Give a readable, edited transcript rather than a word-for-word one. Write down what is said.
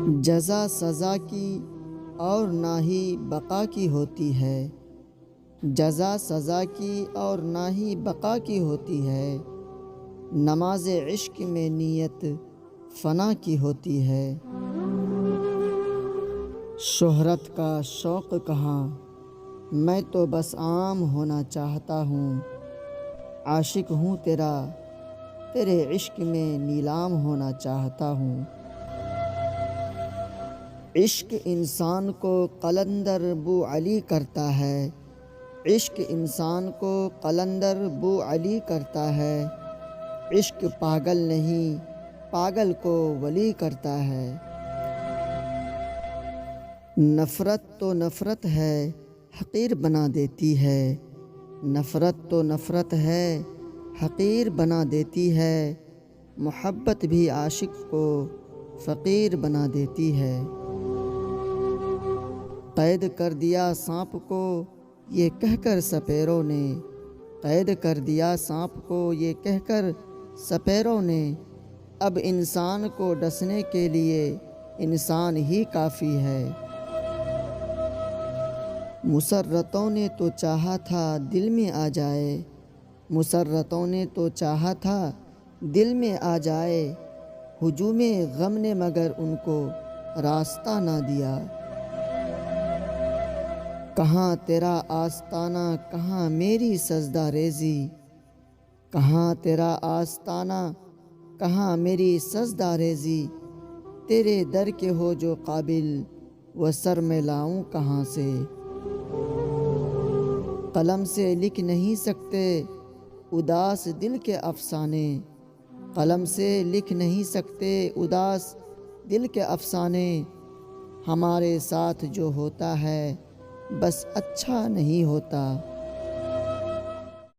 جزا سزا کی اور نہ ہی بقا کی ہوتی ہے، جزا سزا کی اور نہ ہی بقا کی ہوتی ہے، نماز عشق میں نیت فنا کی ہوتی ہے۔ شہرت کا شوق کہاں، میں تو بس عام ہونا چاہتا ہوں، عاشق ہوں تیرا، تیرے عشق میں نیلام ہونا چاہتا ہوں۔ عشق انسان کو قلندر بو علی کرتا ہے، عشق انسان کو قلندر بو علی کرتا ہے، عشق پاگل نہیں پاگل کو ولی کرتا ہے۔ نفرت تو نفرت ہے حقیر بنا دیتی ہے، نفرت تو نفرت ہے حقیر بنا دیتی ہے، محبت بھی عاشق کو فقیر بنا دیتی ہے۔ قید کر دیا سانپ کو یہ کہہ کر سپیروں نے، قید کر دیا سانپ کو یہ کہہ کر سپیروں نے، اب انسان کو ڈسنے کے لیے انسان ہی کافی ہے۔ مسرتوں نے تو چاہا تھا دل میں آ جائے، مسرتوں نے تو چاہا تھا دل میں آ جائے، ہجوم غم نے مگر ان کو راستہ نہ دیا۔ کہاں تیرا آستانہ کہاں میری سجدہ ریزی، کہاں تیرا آستانہ کہاں میری سجدہ ریزی، تیرے در کے ہو جو قابل وہ سر میں لاؤں کہاں سے۔ قلم سے لکھ نہیں سکتے اداس دل کے افسانے، قلم سے لکھ نہیں سکتے اداس دل کے افسانے، ہمارے ساتھ جو ہوتا ہے بس اچھا نہیں ہوتا۔